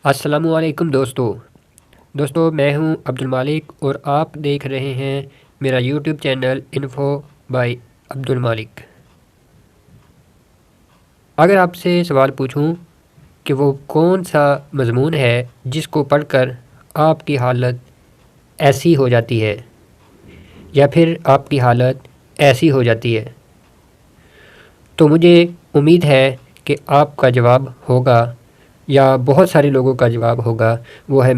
السلام علیکم دوستو میں ہوں عبدالمالک اور آپ دیکھ رہے ہیں میرا YouTube channel info by Abdul Malik. اگر آپ سے سوال پوچھوں کہ وہ کون سا مضمون ہے جس کو پڑھ کر آپ کی حالت ایسی ہو جاتی ہے یا پھر آپ کی حالت ایسی ہو جاتی ہے، تو مجھے امید ہے کہ آپ کا جواب ہوگا یا بہت سارے لوگوں کا جواب ہوگا، وہ ہے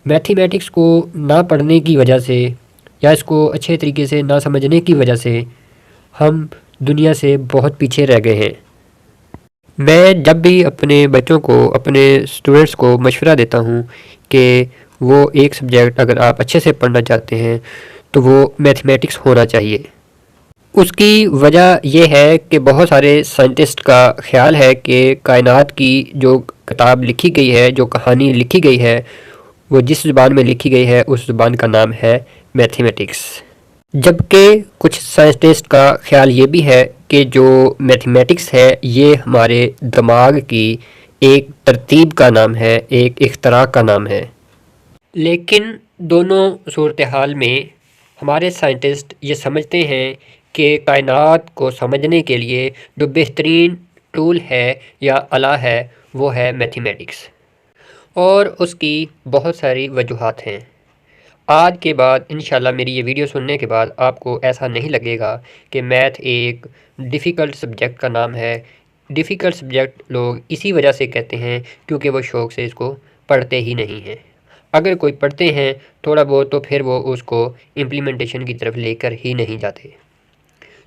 میتھمیٹکس کو نہ پڑھنے کی وجہ سے یا اس کو اچھے طریقے سے نہ سمجھنے کی وجہ سے ہم دنیا سے بہت پیچھے رہ گئے ہیں۔ میں جب بھی اپنے بچوں کو، اپنے اسٹوڈنٹس کو مشورہ دیتا ہوں کہ وہ ایک سبجیکٹ اگر آپ اچھے سے پڑھنا چاہتے ہیں تو وہ میتھمیٹکس ہونا چاہیے۔ اس کی وجہ یہ ہے کہ بہت سارے سائنٹسٹ کا خیال ہے کہ کائنات کی جو کتاب لکھی گئی ہے، جو کہانی لکھی گئی ہے، وہ جس زبان میں لکھی گئی ہے اس زبان کا نام ہے میتھمیٹکس۔ جبکہ کچھ سائنٹسٹ کا خیال یہ بھی ہے کہ جو میتھمیٹکس ہے یہ ہمارے دماغ کی ایک ترتیب کا نام ہے، ایک اختراع کا نام ہے۔ لیکن دونوں صورتحال میں ہمارے سائنٹسٹ یہ سمجھتے ہیں کہ کائنات کو سمجھنے کے لیے جو بہترین ٹول ہے یا آلہ ہے وہ ہے میتھمیٹکس، اور اس کی بہت ساری وجوہات ہیں۔ آج کے بعد انشاءاللہ میری یہ ویڈیو سننے کے بعد آپ کو ایسا نہیں لگے گا کہ میتھ ایک ڈیفیکلٹ سبجیکٹ کا نام ہے۔ ڈیفیکلٹ سبجیکٹ لوگ اسی وجہ سے کہتے ہیں کیونکہ وہ شوق سے اس کو پڑھتے ہی نہیں ہیں۔ اگر کوئی پڑھتے ہیں تھوڑا بہت تو پھر وہ اس کو امپلیمنٹیشن کی طرف لے کر ہی نہیں جاتے۔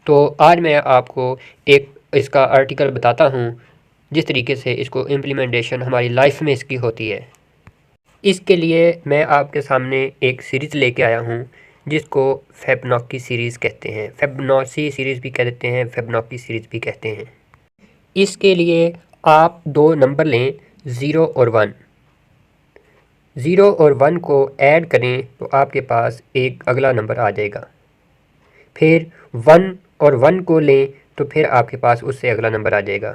تو آج میں آپ کو ایک اس کا آرٹیکل بتاتا ہوں جس طریقے سے اس کو امپلیمنٹیشن ہماری لائف میں اس کی ہوتی ہے۔ اس کے لیے میں آپ کے سامنے ایک سیریز لے کے آیا ہوں جس کو فیبوناچی سیریز کہتے ہیں، فیبوناچی سیریز بھی کہہ دیتے ہیں، فیبوناچی سیریز بھی کہتے ہیں۔ اس کے لیے آپ دو نمبر لیں، 0 اور 1۔ 0 اور 1 کو ایڈ کریں تو آپ کے پاس ایک اگلا نمبر آ جائے گا۔ پھر 1 اور 1 کو لیں تو پھر آپ کے پاس اس سے اگلا نمبر آ جائے گا۔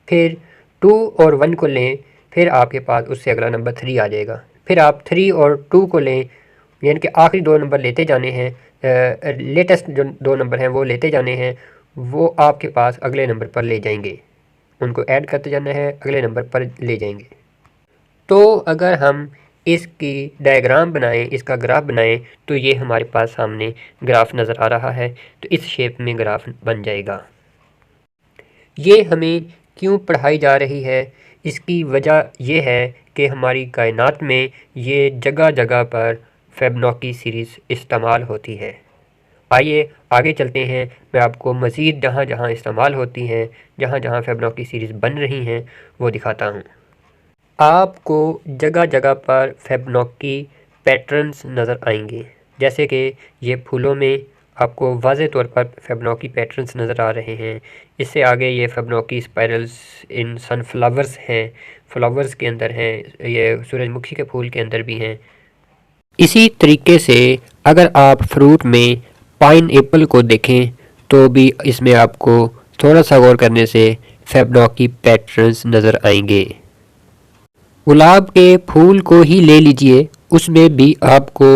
پھر 2 اور 1 کو لیں، پھر آپ کے پاس اس سے اگلا نمبر 3 آ جائے گا۔ پھر آپ 3 اور 2 کو لیں، یعنی کہ آخری دو نمبر لیتے جانے ہیں، لیٹسٹ جو دو نمبر ہیں وہ لیتے جانے ہیں، وہ آپ کے پاس اگلے نمبر پر لے جائیں گے۔ ان کو ایڈ کرتے جانا ہے، اگلے نمبر پر لے جائیں گے۔ تو اگر ہم اس کی ڈائیگرام بنائیں، اس کا گراف بنائیں، تو یہ ہمارے پاس سامنے گراف نظر آ رہا ہے۔ تو اس شیپ میں گراف بن جائے گا۔ یہ ہمیں کیوں پڑھائی جا رہی ہے؟ اس کی وجہ یہ ہے کہ ہماری کائنات میں یہ جگہ جگہ پر فیبوناچی سیریز استعمال ہوتی ہے۔ آئیے آگے چلتے ہیں، میں آپ کو مزید جہاں جہاں استعمال ہوتی ہیں، جہاں جہاں فیبوناچی سیریز بن رہی ہیں وہ دکھاتا ہوں۔ آپ کو جگہ جگہ پر فیبوناچی پیٹرنز نظر آئیں گے، جیسے کہ یہ پھولوں میں آپ کو واضح طور پر فیبوناچی پیٹرنز نظر آ رہے ہیں۔ اس سے آگے یہ فیبوناچی اسپائرلز ان سن فلاورز ہیں، فلاورز کے اندر ہیں، یہ سورج مکھی کے پھول کے اندر بھی ہیں۔ اسی طریقے سے اگر آپ فروٹ میں پائن ایپل کو دیکھیں تو بھی اس میں آپ کو تھوڑا سا غور کرنے سے فیبوناچی پیٹرنز نظر آئیں گے۔ گلاب کے پھول کو ہی لے لیجئے، اس میں بھی آپ کو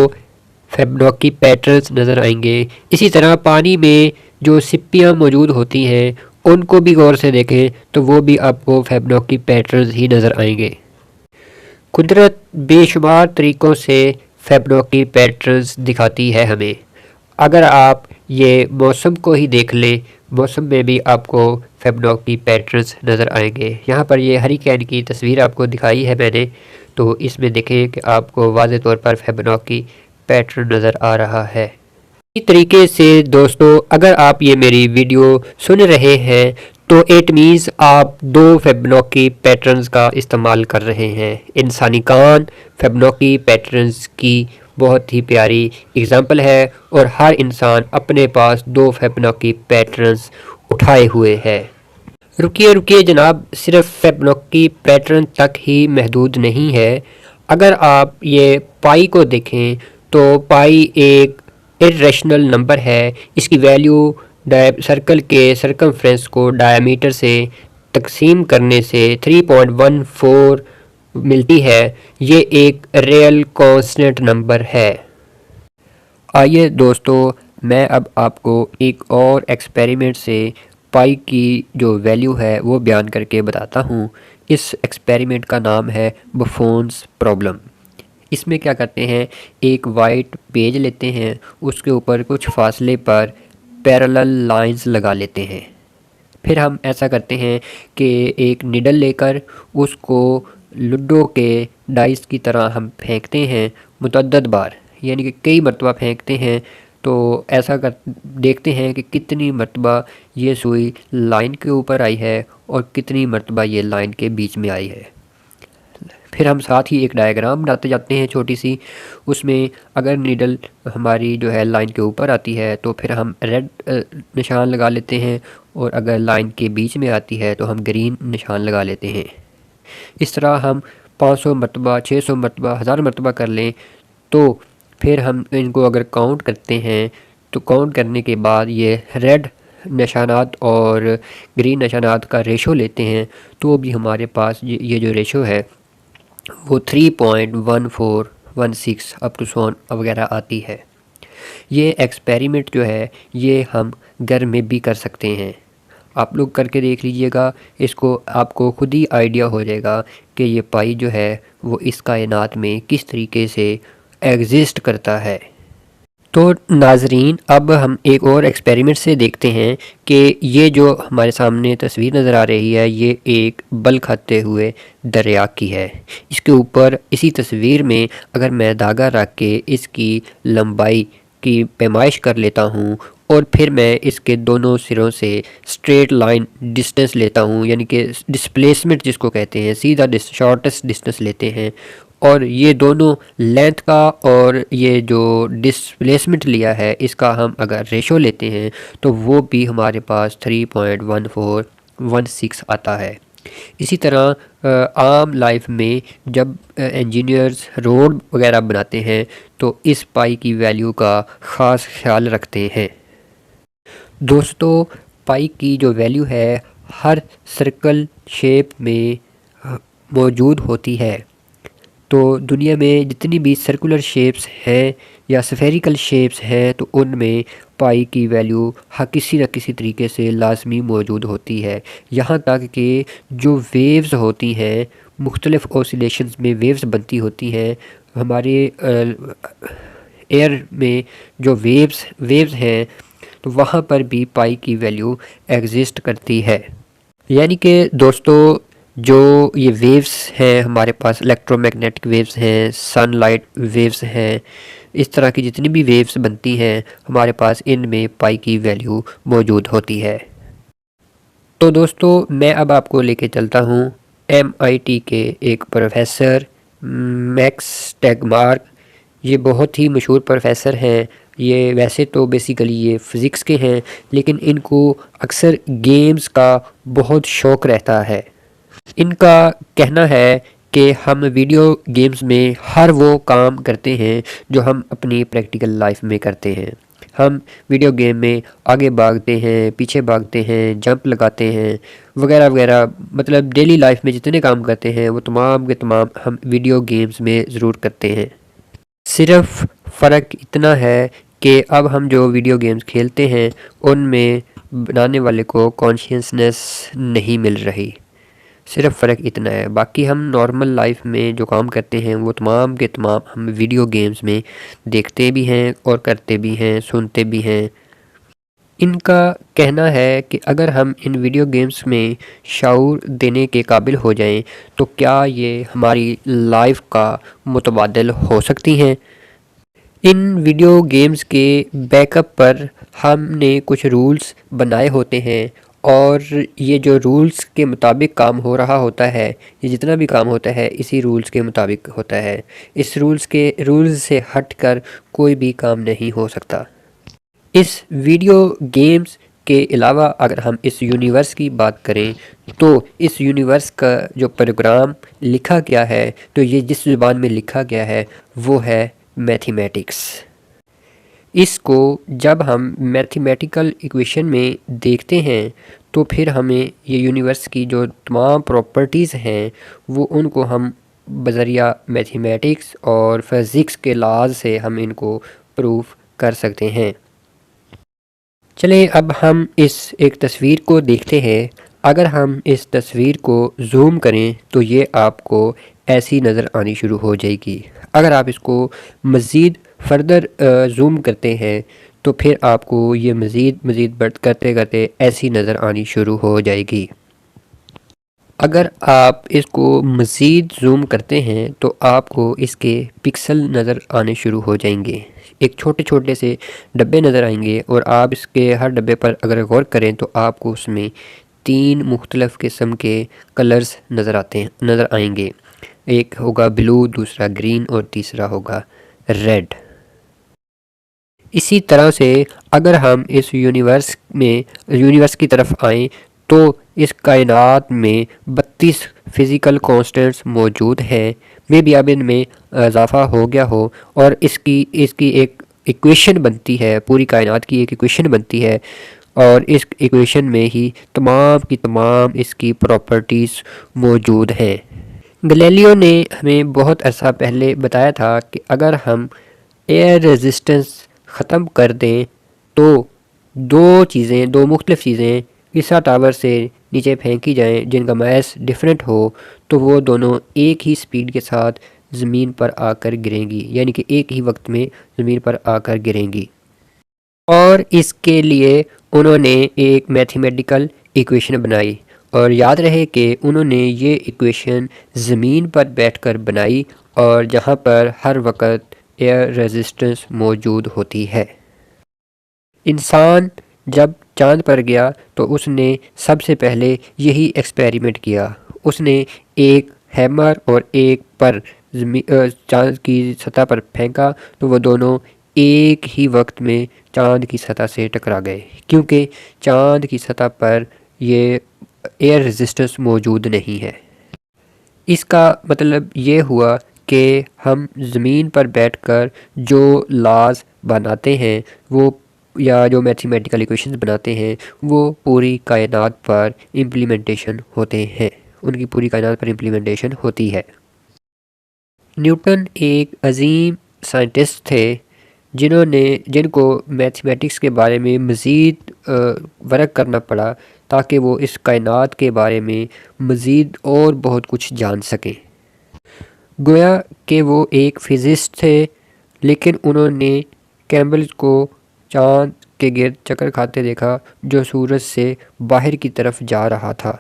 فیبوناچی پیٹرنز نظر آئیں گے۔ اسی طرح پانی میں جو سپیاں موجود ہوتی ہیں ان کو بھی غور سے دیکھیں تو وہ بھی آپ کو فیبوناچی پیٹرنز ہی نظر آئیں گے۔ قدرت بے شمار طریقوں سے فیبوناچی پیٹرنز دکھاتی ہے ہمیں۔ اگر آپ یہ موسم کو ہی دیکھ لیں، موسم میں بھی آپ کو فیبوناچی پیٹرنز نظر آئیں گے۔ یہاں پر یہ ہریکین کی تصویر آپ کو دکھائی ہے میں نے، تو اس میں دیکھیں کہ آپ کو واضح طور پر فیبوناچی پیٹرن نظر آ رہا ہے۔ اسی طریقے سے دوستو اگر آپ یہ میری ویڈیو سن رہے ہیں تو اٹ مینز آپ دو فیبوناچی پیٹرنز کا استعمال کر رہے ہیں۔ انسانی کان فیبوناچی پیٹرنز کی بہت ہی پیاری اگزامپل ہے، اور ہر انسان اپنے پاس دو فیبوناچی پیٹرنز اٹھائے ہوئے ہے۔ رکیے جناب، صرف فیبوناچی پیٹرن تک ہی محدود نہیں ہے۔ اگر آپ یہ پائی کو دیکھیں تو پائی ایک ارریشنل نمبر ہے۔ اس کی ویلیو سرکل کے سرکمفرنس کو ڈائیمیٹر سے تقسیم کرنے سے 3.14 ملتی ہے یہ ایک ریئل کانسٹنٹ نمبر ہے۔ آئیے دوستو میں اب آپ کو ایک اور ایکسپیریمنٹ سے پائی کی جو ویلیو ہے وہ بیان کر کے بتاتا ہوں۔ اس ایکسپیریمنٹ کا نام ہے بفونس پرابلم۔ اس میں کیا کرتے ہیں، ایک وائٹ پیج لیتے ہیں، اس کے اوپر کچھ فاصلے پر پیرالل لائنز لگا لیتے ہیں۔ پھر ہم ایسا کرتے ہیں کہ ایک نیڈل لے کر اس کو لڈو کے ڈائس کی طرح ہم پھینکتے ہیں متعدد بار، یعنی کہ کئی مرتبہ پھینکتے ہیں، تو ایسا دیکھتے ہیں کہ کتنی مرتبہ یہ سوئی لائن کے اوپر آئی ہے اور کتنی مرتبہ یہ لائن کے بیچ میں آئی ہے۔ پھر ہم ساتھ ہی ایک ڈائیگرام بناتے جاتے ہیں چھوٹی سی، اس میں اگر نیڈل ہماری جو ہے لائن کے اوپر آتی ہے تو پھر ہم ریڈ نشان لگا لیتے ہیں، اور اگر لائن کے بیچ میں آتی ہے تو ہم گرین نشان لگا لیتے ہیں۔ اس طرح ہم 500 مرتبہ، 600 مرتبہ، 1000 مرتبہ کر لیں تو پھر ہم ان کو اگر کاؤنٹ کرتے ہیں تو کاؤنٹ کرنے کے بعد یہ ریڈ نشانات اور گرین نشانات کا ریشو لیتے ہیں، تو بھی ہمارے پاس یہ جو ریشو ہے وہ 3.1416 اپ ٹو سون وغیرہ آتی ہے۔ یہ ایکسپیریمنٹ جو ہے یہ ہم گھر میں بھی کر سکتے ہیں، آپ لوگ کر کے دیکھ لیجئے گا، اس کو آپ کو خود ہی آئیڈیا ہو جائے گا کہ یہ پائی جو ہے وہ اس کائنات میں کس طریقے سے ایگزسٹ کرتا ہے۔ تو ناظرین اب ہم ایک اور ایکسپیریمنٹ سے دیکھتے ہیں کہ یہ جو ہمارے سامنے تصویر نظر آ رہی ہے یہ ایک بل کھاتے ہوئے دریا کی ہے۔ اس کے اوپر اسی تصویر میں اگر میں دھاگا رکھ کے اس کی لمبائی کی پیمائش کر لیتا ہوں اور پھر میں اس کے دونوں سروں سے اسٹریٹ لائن ڈسٹنس لیتا ہوں، یعنی کہ ڈسپلیسمنٹ جس کو کہتے ہیں، سیدھا شارٹسٹ ڈسٹنس لیتے ہیں، اور یہ دونوں لینتھ کا اور یہ جو ڈسپلیسمنٹ لیا ہے اس کا ہم اگر ریشو لیتے ہیں تو وہ بھی ہمارے پاس 3.1416 آتا ہے۔ اسی طرح عام لائف میں جب انجینئرز روڈ وغیرہ بناتے ہیں تو اس پائی کی ویلیو کا خاص خیال رکھتے ہیں۔ دوستو پائی کی جو ویلیو ہے ہر سرکل شیپ میں موجود ہوتی ہے، تو دنیا میں جتنی بھی سرکولر شیپس ہیں یا سفیریکل شیپس ہیں تو ان میں پائی کی ویلیو کسی نہ کسی طریقے سے لازمی موجود ہوتی ہے، یہاں تک کہ جو ویوز ہوتی ہیں، مختلف اوسیلیشنز میں ویوز بنتی ہوتی ہیں، ہمارے ایئر میں جو ویوز ہیں تو وہاں پر بھی پائی کی ویلیو ایگزسٹ کرتی ہے۔ یعنی کہ دوستو جو یہ ویوز ہیں ہمارے پاس الیکٹرو میگنیٹک ویوز ہیں، سن لائٹ ویوز ہیں، اس طرح کی جتنی بھی ویوز بنتی ہیں ہمارے پاس ان میں پائی کی ویلیو موجود ہوتی ہے۔ تو دوستو میں اب آپ کو لے کے چلتا ہوں MIT کے ایک پروفیسر میکس ٹیگمارک۔ یہ بہت ہی مشہور پروفیسر ہیں، یہ ویسے تو بیسیکلی یہ فزکس کے ہیں لیکن ان کو اکثر گیمز کا بہت شوق رہتا ہے۔ ان کا کہنا ہے کہ ہم ویڈیو گیمز میں ہر وہ کام کرتے ہیں جو ہم اپنی پریکٹیکل لائف میں کرتے ہیں۔ ہم ویڈیو گیم میں آگے بھاگتے ہیں، پیچھے بھاگتے ہیں، جمپ لگاتے ہیں وغیرہ وغیرہ، مطلب ڈیلی لائف میں جتنے کام کرتے ہیں وہ تمام کے تمام ہم ویڈیو گیمز میں ضرور کرتے ہیں۔ صرف فرق اتنا ہے کہ اب ہم جو ویڈیو گیمز کھیلتے ہیں ان میں بنانے والے کو کانشیسنس نہیں مل رہی، صرف فرق اتنا ہے، باقی ہم نارمل لائف میں جو کام کرتے ہیں وہ تمام کے تمام ہم ویڈیو گیمز میں دیکھتے بھی ہیں اور کرتے بھی ہیں، سنتے بھی ہیں۔ ان کا کہنا ہے کہ اگر ہم ان ویڈیو گیمز میں شعور دینے کے قابل ہو جائیں تو کیا یہ ہماری لائف کا متبادل ہو سکتی ہیں۔ ان ویڈیو گیمز کے بیک اپ پر ہم نے کچھ رولز بنائے ہوتے ہیں، اور یہ جو رولز کے مطابق کام ہو رہا ہوتا ہے، یہ جتنا بھی کام ہوتا ہے اسی رولز کے مطابق ہوتا ہے، اس رولز سے ہٹ کر کوئی بھی کام نہیں ہو سکتا۔ اس ویڈیو گیمز کے علاوہ اگر ہم اس یونیورس کی بات کریں تو اس یونیورس کا جو پروگرام لکھا گیا ہے، تو یہ جس زبان میں لکھا گیا ہے وہ ہے میتھمیٹکس۔ اس کو جب ہم میتھمیٹیکل ایکویشن میں دیکھتے ہیں تو پھر ہمیں یہ یونیورس کی جو تمام پراپرٹیز ہیں وہ ان کو ہم بذریعہ میتھمیٹکس اور فزکس کے لاز سے ہم ان کو پروف کر سکتے ہیں۔ چلیں اب ہم اس ایک تصویر کو دیکھتے ہیں۔ اگر ہم اس تصویر کو زوم کریں تو یہ آپ کو ایسی نظر آنی شروع ہو جائے گی۔ اگر آپ اس کو مزید فردر زوم کرتے ہیں تو پھر آپ کو یہ مزید بڑھ کرتے کرتے ایسی نظر آنی شروع ہو جائے گی۔ اگر آپ اس کو مزید زوم کرتے ہیں تو آپ کو اس کے پکسل نظر آنے شروع ہو جائیں گے، ایک چھوٹے چھوٹے سے ڈبے نظر آئیں گے، اور آپ اس کے ہر ڈبے پر اگر غور کریں تو آپ کو اس میں 3 مختلف قسم کے کلرز نظر آئیں گے۔ ایک ہوگا بلو، دوسرا گرین اور تیسرا ہوگا ریڈ۔ اسی طرح سے اگر ہم اس یونیورس کی طرف آئیں تو اس کائنات میں 32 فزیکل کانسٹنٹس موجود ہیں، میں بھی اب ان میں اضافہ ہو گیا ہو، اور اس کی ایک ایکویشن بنتی ہے، پوری کائنات کی ایک ایکویشن بنتی ہے، اور اس ایکویشن میں ہی تمام کی تمام اس کی پراپرٹیز موجود ہیں۔ گلیلیو نے ہمیں بہت عرصہ پہلے بتایا تھا کہ اگر ہم ایئر ریزسٹنس ختم کر دیں تو دو مختلف چیزیں عیسیٰ ٹاور سے نیچے پھینکی جائیں جن کا ماس ڈیفرنٹ ہو تو وہ دونوں ایک ہی سپیڈ کے ساتھ زمین پر آ کر گریں گی، یعنی کہ ایک ہی وقت میں زمین پر آ کر گریں گی۔ اور اس کے لیے انہوں نے ایک میتھمیٹیکل ایکویشن بنائی، اور یاد رہے کہ انہوں نے یہ ایکویشن زمین پر بیٹھ کر بنائی، اور جہاں پر ہر وقت ایئر ریزسٹنس موجود ہوتی ہے۔ انسان جب چاند پر گیا تو اس نے سب سے پہلے یہی ایکسپیریمنٹ کیا۔ اس نے ایک ہیمر اور ایک پر چاند کی سطح پر پھینکا تو وہ دونوں ایک ہی وقت میں چاند کی سطح سے ٹکرا گئے، کیونکہ چاند کی سطح پر یہ ایئر ریزسٹنس موجود نہیں ہے۔ اس کا مطلب یہ ہوا کہ ہم زمین پر بیٹھ کر جو لاز بناتے ہیں وہ یا جو میتھمیٹیکل ایکویشنز بناتے ہیں وہ پوری کائنات پر امپلیمنٹیشن ہوتے ہیں، ان کی پوری کائنات پر امپلیمنٹیشن ہوتی ہے۔ نیوٹن ایک عظیم سائنٹسٹ تھے جن کو میتھمیٹکس کے بارے میں مزید ورک کرنا پڑا تاکہ وہ اس کائنات کے بارے میں مزید اور بہت کچھ جان سکیں۔ گویا کہ وہ ایک فزسٹ تھے، لیکن انہوں نے کیمبل کو چاند کے گرد چکر کھاتے دیکھا جو سورج سے باہر کی طرف جا رہا تھا۔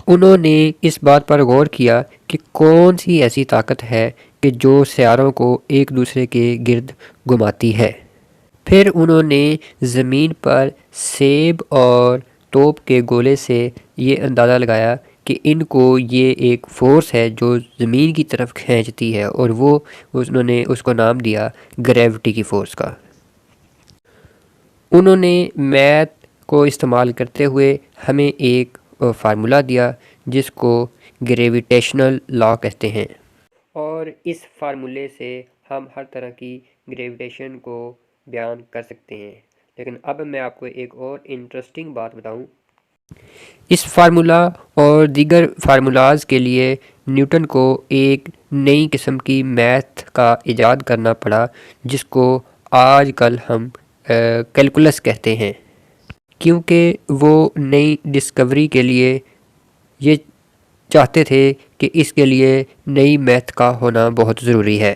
انہوں نے اس بات پر غور کیا کہ کون سی ایسی طاقت ہے کہ جو سیاروں کو ایک دوسرے کے گرد گھماتی ہے۔ پھر انہوں نے زمین پر سیب اور توپ کے گولے سے یہ اندازہ لگایا کہ ان کو یہ ایک فورس ہے جو زمین کی طرف کھینچتی ہے، اور انہوں نے اس کو نام دیا گریوٹی کی فورس کا۔ انہوں نے میتھ کو استعمال کرتے ہوئے ہمیں ایک فارمولا دیا جس کو گریویٹیشنل لا کہتے ہیں، اور اس فارمولے سے ہم ہر طرح کی گریویٹیشن کو بیان کر سکتے ہیں۔ لیکن اب میں آپ کو ایک اور انٹرسٹنگ بات بتاؤں۔ اس فارمولا اور دیگر فارمولاز کے لیے نیوٹن کو ایک نئی قسم کی میتھ کا ایجاد کرنا پڑا جس کو آج کل ہم کیلکولس کہتے ہیں، کیونکہ وہ نئی ڈسکوری کے لیے یہ چاہتے تھے کہ اس کے لیے نئی میتھ کا ہونا بہت ضروری ہے۔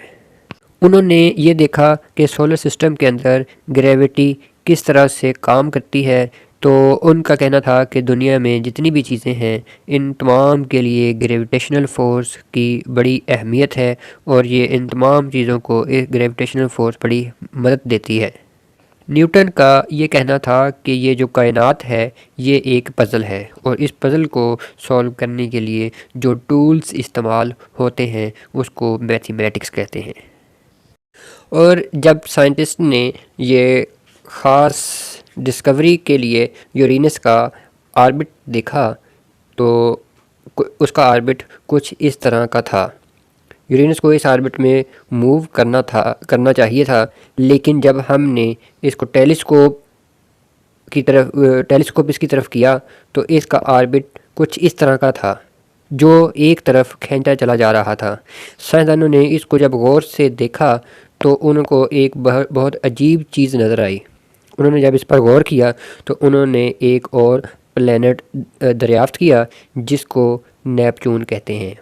انہوں نے یہ دیکھا کہ سولر سسٹم کے اندر گریوٹی کس طرح سے کام کرتی ہے، تو ان کا کہنا تھا کہ دنیا میں جتنی بھی چیزیں ہیں ان تمام کے لیے گریویٹیشنل فورس کی بڑی اہمیت ہے، اور یہ ان تمام چیزوں کو ایک گریویٹیشنل فورس بڑی مدد دیتی ہے۔ نیوٹن کا یہ کہنا تھا کہ یہ جو کائنات ہے یہ ایک پزل ہے، اور اس پزل کو سولو کرنے کے لیے جو ٹولز استعمال ہوتے ہیں اس کو میتھمیٹکس کہتے ہیں۔ اور جب سائنٹسٹ نے یہ خاص ڈسکوری کے لیے یورینس کا آربٹ دیکھا تو اس کا آربٹ کچھ اس طرح کا تھا۔ یورینس کو اس آربٹ میں موو کرنا چاہیے تھا، لیکن جب ہم نے اس کو ٹیلیسکوپ اس کی طرف کیا تو اس کا آربٹ کچھ اس طرح کا تھا، جو ایک طرف کھینچا چلا جا رہا تھا۔ سائنسدانوں نے اس کو جب غور سے دیکھا تو ان کو ایک بہت عجیب چیز نظر آئی۔ انہوں نے جب اس پر غور کیا تو انہوں نے ایک اور پلینٹ دریافت کیا جس کو نیپچون کہتے ہیں۔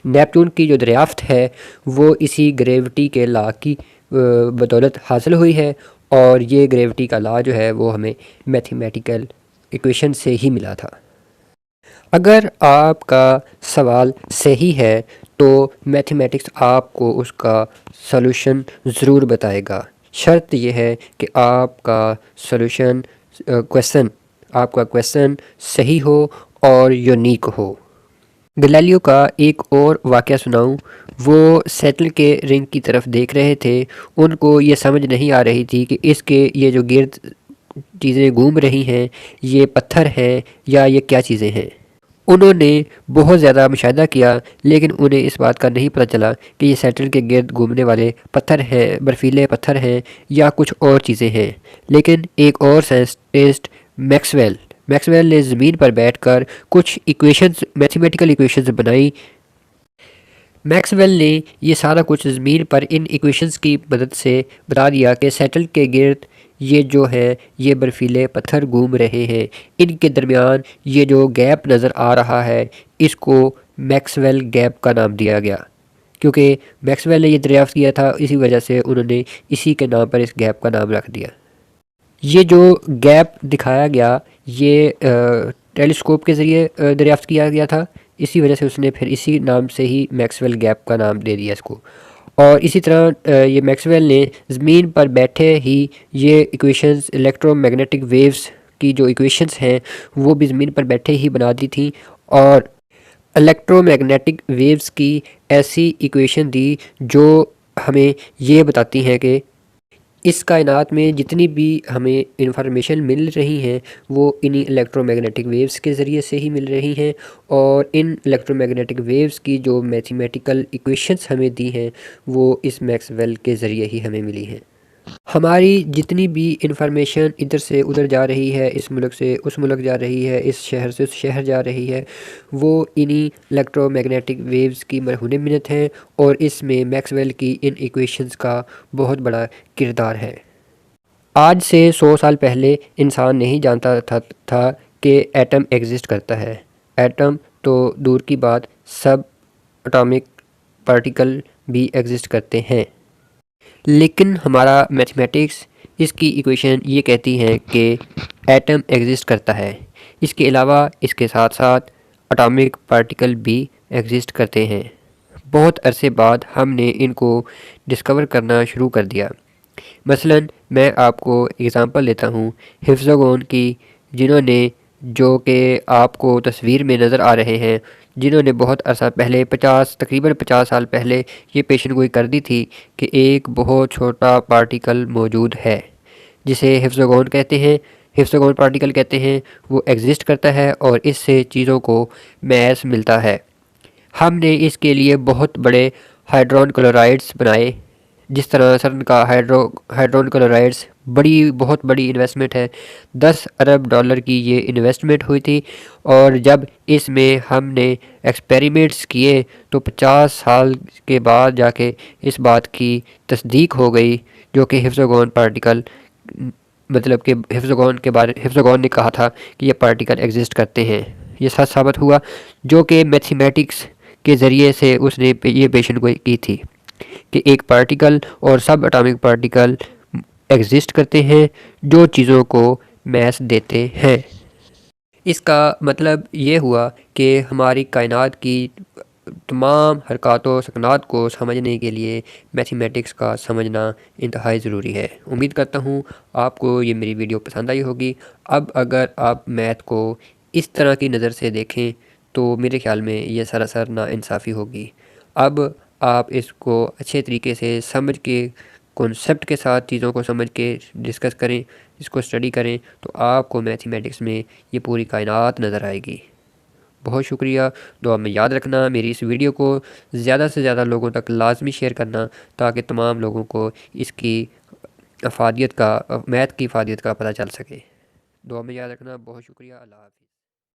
نیپچون کی جو دریافت ہے وہ اسی گریوٹی کے لا کی بدولت حاصل ہوئی ہے، اور یہ گریوٹی کا لا جو ہے وہ ہمیں میتھمیٹیکل ایکویشن سے ہی ملا تھا۔ اگر آپ کا سوال صحیح ہے تو میتھمیٹکس آپ کو اس کا سلوشن ضرور بتائے گا۔ شرط یہ ہے کہ آپ کا سلوشن آپ کا کویسچن صحیح ہو اور یونیک ہو۔ گلیلیو کا ایک اور واقعہ سناؤں۔ وہ سیٹل کے رنگ کی طرف دیکھ رہے تھے۔ ان کو یہ سمجھ نہیں آ رہی تھی کہ اس کے یہ جو گرد چیزیں گھوم رہی ہیں یہ پتھر ہیں یا یہ کیا چیزیں ہیں۔ انہوں نے بہت زیادہ مشاہدہ کیا لیکن انہیں اس بات کا نہیں پتہ چلا کہ یہ سیٹل کے گرد گھومنے والے پتھر ہیں، برفیلے پتھر ہیں یا کچھ اور چیزیں ہیں۔ لیکن ایک اور سائنٹسٹ میکسویل نے زمین پر بیٹھ کر کچھ ایکویشنز، میتھمیٹیکل ایکویشنز بنائی۔ میکسویل نے یہ سارا کچھ زمین پر ان ایکویشنز کی مدد سے بتا دیا کہ سیٹل کے گرد یہ جو ہے یہ برفیلے پتھر گھوم رہے ہیں، ان کے درمیان یہ جو گیپ نظر آ رہا ہے اس کو میکسویل گیپ کا نام دیا گیا، کیونکہ میکسویل نے یہ دریافت کیا تھا، اسی وجہ سے انہوں نے اسی کے نام پر اس گیپ کا نام رکھ دیا۔ یہ جو گیپ دکھایا گیا یہ ٹیلیسکوپ کے ذریعے دریافت کیا گیا تھا، اسی وجہ سے اس نے پھر اسی نام سے ہی میکسویل گیپ کا نام دے دیا اس کو۔ اور اسی طرح یہ میکسویل نے زمین پر بیٹھے ہی یہ ایکویشنز، الیکٹرو میگنیٹک ویوز کی جو ایکویشنز ہیں وہ بھی زمین پر بیٹھے ہی بنا دی تھیں، اور الیکٹرو میگنیٹک ویوز کی ایسی ایکویشن دی جو ہمیں یہ بتاتی ہیں کہ اس کائنات میں جتنی بھی ہمیں انفارمیشن مل رہی ہیں وہ انہی الیکٹرو میگنیٹک ویوز کے ذریعے سے ہی مل رہی ہیں، اور ان الیکٹرو میگنیٹک ویوز کی جو میتھمیٹیکل ایکویشنز ہمیں دی ہیں وہ اس میکسویل کے ذریعے ہی ہمیں ملی ہیں۔ ہماری جتنی بھی انفارمیشن ادھر سے ادھر جا رہی ہے، اس ملک سے اس ملک جا رہی ہے، اس شہر سے اس شہر جا رہی ہے، وہ انہی الیکٹرو میگنیٹک ویوز کی مرہون منت ہیں، اور اس میں میکسویل کی ان ایکویشنز کا بہت بڑا کردار ہے۔ آج سے 100 سال پہلے انسان نہیں جانتا تھا کہ ایٹم ایگزسٹ کرتا ہے۔ ایٹم تو دور کی بات، سب اٹامک پارٹیکل بھی ایگزسٹ کرتے ہیں، لیکن ہمارا میتھمیٹکس اس کی ایکویشن یہ کہتی ہے کہ ایٹم ایگزسٹ کرتا ہے۔ اس کے علاوہ اس کے ساتھ ساتھ اٹامک پارٹیکل بھی ایگزسٹ کرتے ہیں۔ بہت عرصے بعد ہم نے ان کو ڈسکور کرنا شروع کر دیا۔ مثلاً میں آپ کو اگزامپل لیتا ہوں ہیفزاگون کی، جنہوں نے، جو کہ آپ کو تصویر میں نظر آ رہے ہیں، جنہوں نے بہت عرصہ پہلے تقریباً 50 سال پہلے یہ پیشن گوئی کر دی تھی کہ ایک بہت چھوٹا پارٹیکل موجود ہے جسے ہیفزاگون پارٹیکل کہتے ہیں، وہ ایگزسٹ کرتا ہے اور اس سے چیزوں کو میس ملتا ہے۔ ہم نے اس کے لیے بہت بڑے ہائیڈرون کلورائڈز بنائے، جس طرح سرن کا ہائیڈرون کلورائڈز بہت بڑی انویسٹمنٹ ہے، $10 ارب کی یہ انویسٹمنٹ ہوئی تھی، اور جب اس میں ہم نے ایکسپیریمنٹس کیے تو 50 سال کے بعد جا کے اس بات کی تصدیق ہو گئی، جو کہ ہیفزاگون پارٹیکل، مطلب کہ ہیفزاگون نے کہا تھا کہ یہ پارٹیکل ایگزسٹ کرتے ہیں، یہ سچ ثابت ہوا، جو کہ میتھمیٹکس کے ذریعے سے اس نے یہ پیشن گوئی کی تھی کہ ایک پارٹیکل اور سب اٹامک پارٹیکل ایگزسٹ کرتے ہیں جو چیزوں کو میس دیتے ہیں۔ اس کا مطلب یہ ہوا کہ ہماری کائنات کی تمام حرکات و سکنات کو سمجھنے کے لیے میتھمیٹکس کا سمجھنا انتہائی ضروری ہے۔ امید کرتا ہوں آپ کو یہ میری ویڈیو پسند آئی ہوگی۔ اب اگر آپ میتھ کو اس طرح کی نظر سے دیکھیں تو میرے خیال میں یہ سراسر ناانصافی ہوگی۔ اب آپ اس کو اچھے طریقے سے سمجھ کے، کنسیپٹ کے ساتھ چیزوں کو سمجھ کے ڈسکس کریں، اس کو اسٹڈی کریں تو آپ کو میتھمیٹکس میں یہ پوری کائنات نظر آئے گی۔ بہت شکریہ، دعا میں یاد رکھنا، میری اس ویڈیو کو زیادہ سے زیادہ لوگوں تک لازمی شیئر کرنا تاکہ تمام لوگوں کو اس کی افادیت کا، میتھ کی افادیت کا پتہ چل سکے۔ دعا میں یاد رکھنا، بہت شکریہ، اللہ حافظ۔